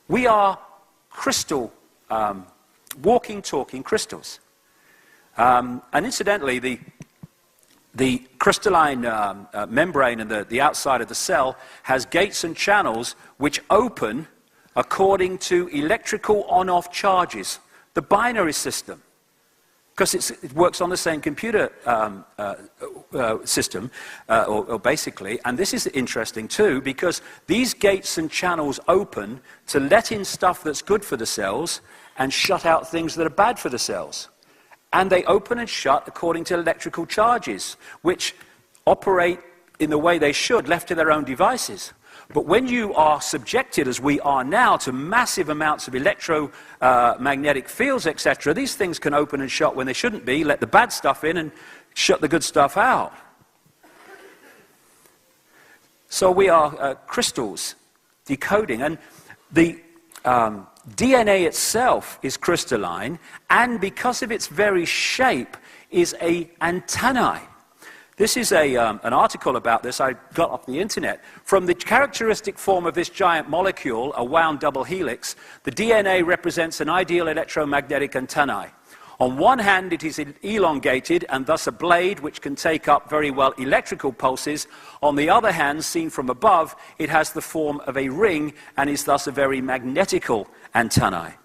We are crystal, walking, talking crystals. And incidentally, the crystalline membrane and the outside of the cell has gates and channels which open according to electrical on-off charges, the binary system, because it works on the same computer system, or basically, and this is interesting too, because these gates and channels open to let in stuff that's good for the cells and shut out things that are bad for the cells. And they open and shut according to electrical charges, which operate in the way they should, left to their own devices. But when you are subjected, as we are now, to massive amounts of electromagnetic fields, etc., these things can open and shut when they shouldn't be, let the bad stuff in and shut the good stuff out. So we are crystals decoding, and the DNA itself is crystalline, and because of its very shape, is an antennae. This is an article about this I got off the internet. From the characteristic form of this giant molecule, a wound double helix, the DNA represents an ideal electromagnetic antennae. On one hand, it is elongated and thus a blade which can take up very well electrical pulses. On the other hand, seen from above, it has the form of a ring and is thus a very magnetical antennae.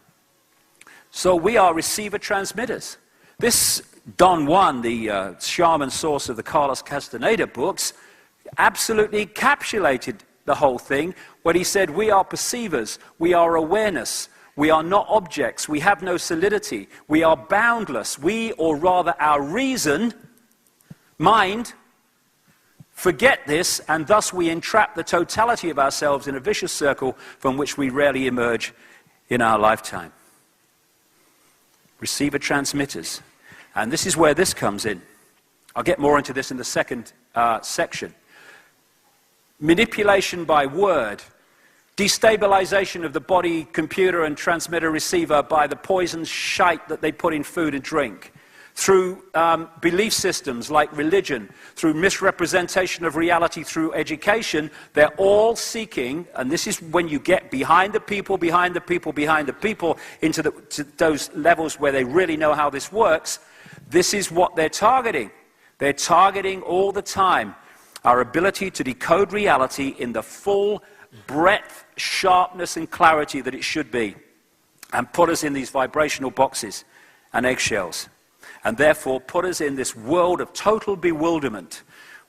So we are receiver transmitters. This Don Juan, the shaman source of the Carlos Castaneda books, absolutely encapsulated the whole thing when he said, we are perceivers, we are awareness, we are not objects, we have no solidity, we are boundless, we, or rather our reason, mind, forget this, and thus we entrap the totality of ourselves in a vicious circle from which we rarely emerge in our lifetime. Receiver transmitters. And this is where this comes in. I'll get more into this in the second section. Manipulation by word, destabilization of the body, computer and transmitter receiver by the poison shite that they put in food and drink, through belief systems like religion, through misrepresentation of reality through education. They're all seeking, and this is when you get behind the people, behind the people, behind the people, into to those levels where they really know how this works. This is what they're targeting. They're targeting all the time our ability to decode reality in the full breadth, sharpness, and clarity that it should be, and put us in these vibrational boxes and eggshells, and therefore put us in this world of total bewilderment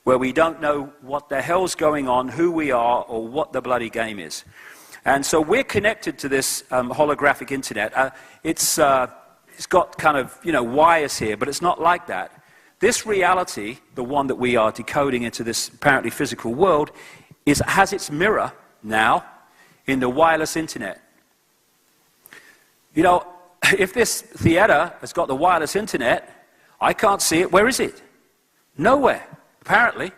where we don't know what the hell's going on, who we are, or what the bloody game is. And so we're connected to this holographic internet. It's got kind of, wires here, but it's not like that. This reality, the one that we are decoding into this apparently physical world, has its mirror now in the wireless internet. If this theater has got the wireless internet, I can't see it. Where is it? Nowhere, apparently.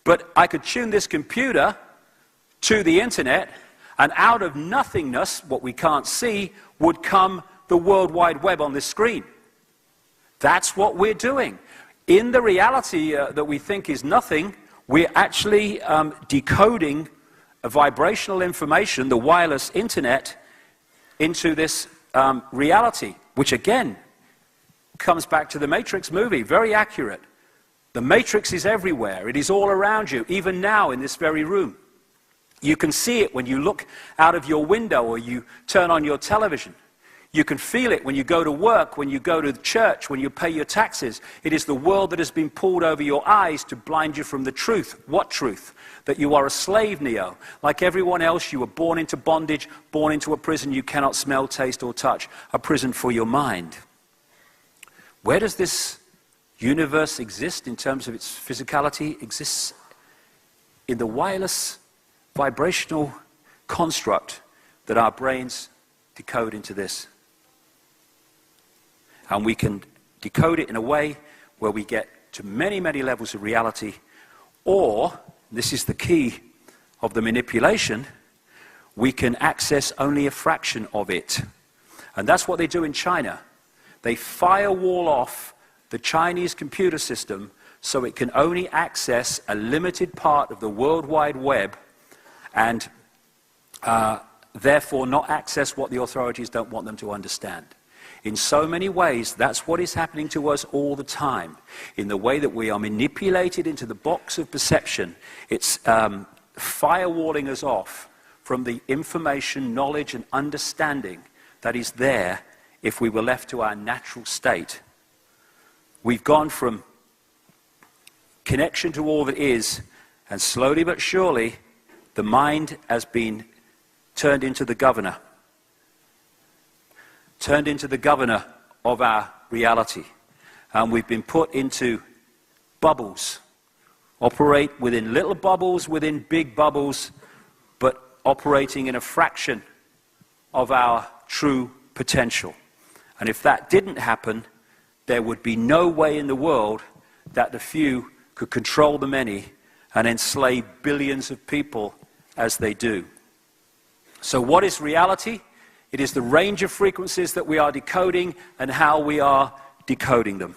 But I could tune this computer to the internet, and out of nothingness, what we can't see, would come the World Wide Web on this screen. That's what we're doing. In the reality that we think is nothing, we're actually decoding a vibrational information, the wireless internet, into this reality, which again comes back to the Matrix movie, very accurate. The Matrix is everywhere. It is all around you, even now in this very room. You can see it when you look out of your window or you turn on your television. You can feel it when you go to work, when you go to church, when you pay your taxes. It is the world that has been pulled over your eyes to blind you from the truth. What truth? That you are a slave, Neo. Like everyone else, you were born into bondage, born into a prison you cannot smell, taste, or touch. A prison for your mind. Where does this universe exist in terms of its physicality? It exists in the wireless vibrational construct that our brains decode into this. And we can decode it in a way where we get to many, many levels of reality, or, this is the key of the manipulation, we can access only a fraction of it. And that's what they do in China. They firewall off the Chinese computer system so it can only access a limited part of the World Wide Web, and therefore not access what the authorities don't want them to understand. In so many ways, that's what is happening to us all the time. In the way that we are manipulated into the box of perception, it's firewalling us off from the information, knowledge, and understanding that is there if we were left to our natural state. We've gone from connection to all that is, and slowly but surely, the mind has been turned into the governor. Turned into the governor of our reality. And we've been put into bubbles. Operate within little bubbles, within big bubbles, but operating in a fraction of our true potential. And if that didn't happen, there would be no way in the world that the few could control the many and enslave billions of people as they do. So what is reality? It is the range of frequencies that we are decoding and how we are decoding them.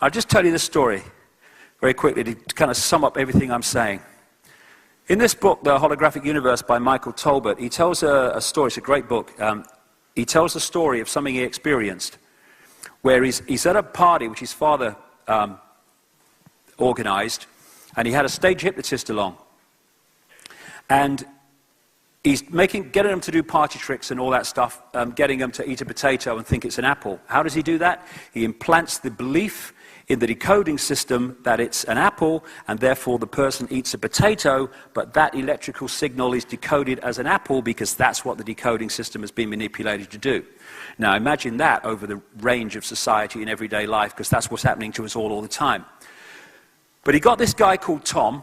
I'll just tell you this story very quickly to kind of sum up everything I'm saying. In this book, The Holographic Universe by Michael Tolbert, he tells a story. It's a great book. He tells the story of something he experienced, where he's at a party which his father organized, and he had a stage hypnotist along. And he's getting them to do party tricks and all that stuff, getting them to eat a potato and think it's an apple. How does he do that? He implants the belief in the decoding system that it's an apple, and therefore the person eats a potato, but that electrical signal is decoded as an apple because that's what the decoding system has been manipulated to do. Now imagine that over the range of society in everyday life, because that's what's happening to us all the time. But he got this guy called Tom,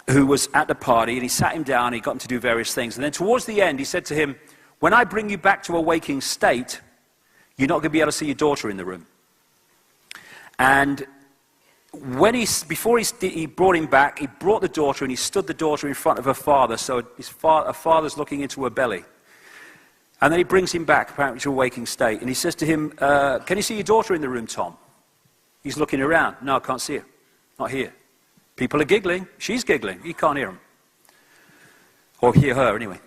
who was at the party, and he sat him down, and he got him to do various things. And then towards the end, he said to him, when I bring you back to a waking state, you're not going to be able to see your daughter in the room. And when before he brought him back, he brought the daughter, and he stood the daughter in front of her father, so her father's looking into her belly. And then he brings him back, apparently to a waking state, and he says to him, can you see your daughter in the room, Tom? He's looking around. No, I can't see her. Not here. People are giggling. She's giggling. He can't hear them. Or hear her, anyway.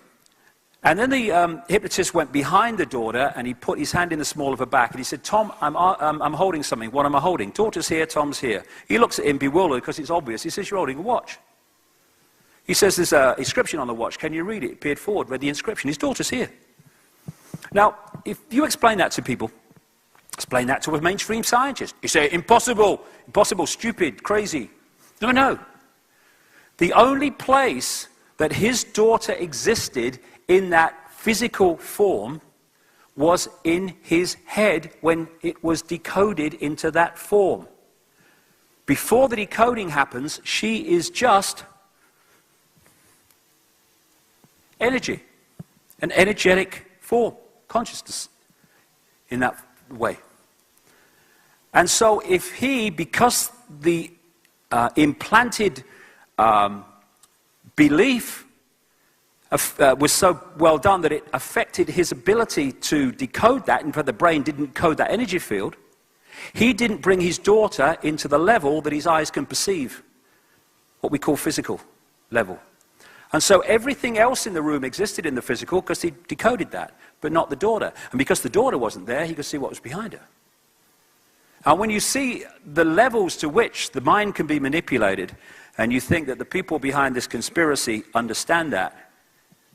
And then the hypnotist went behind the daughter, and he put his hand in the small of her back, and he said, Tom, I'm holding something. What am I holding? Daughter's here, Tom's here. He looks at him bewildered because it's obvious. He says, you're holding a watch. He says, there's an inscription on the watch. Can you read it? He peered forward, read the inscription. His daughter's here. Now, if you explain that to people, explain that to a mainstream scientist. You say, impossible, stupid, crazy. No. The only place that his daughter existed in that physical form was in his head when it was decoded into that form. Before the decoding happens, she is just energy, an energetic form, consciousness in that way. And so if because the implanted belief was so well done that it affected his ability to decode that, and the brain didn't code that energy field, he didn't bring his daughter into the level that his eyes can perceive, what we call physical level. And so everything else in the room existed in the physical because he decoded that, but not the daughter. And because the daughter wasn't there, he could see what was behind her. And when you see the levels to which the mind can be manipulated, and you think that the people behind this conspiracy understand that,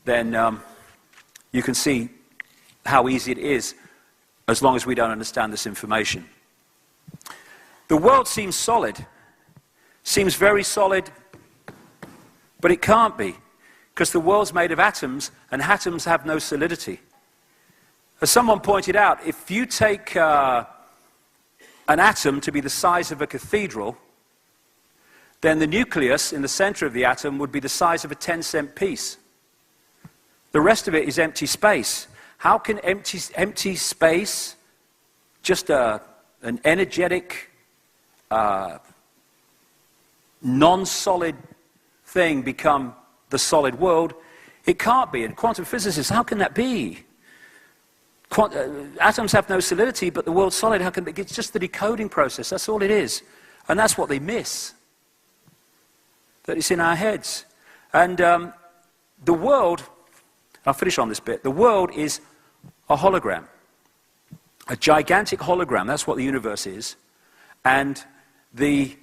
then you can see how easy it is as long as we don't understand this information. The world seems solid, seems very solid, but it can't be, because the world's made of atoms, and atoms have no solidity. As someone pointed out, if you take an atom to be the size of a cathedral, then the nucleus in the center of the atom would be the size of a 10-cent piece. The rest of it is empty space. How can empty space, just an energetic, non-solid thing, become the solid world? It can't be. And quantum physicists, how can that be? Atoms have no solidity, but the world's solid. How can it? It's just the decoding process. That's all it is. And that's what they miss. That it's in our heads. And the world, I'll finish on this bit, the world is a hologram, a gigantic hologram. That's what the universe is. And the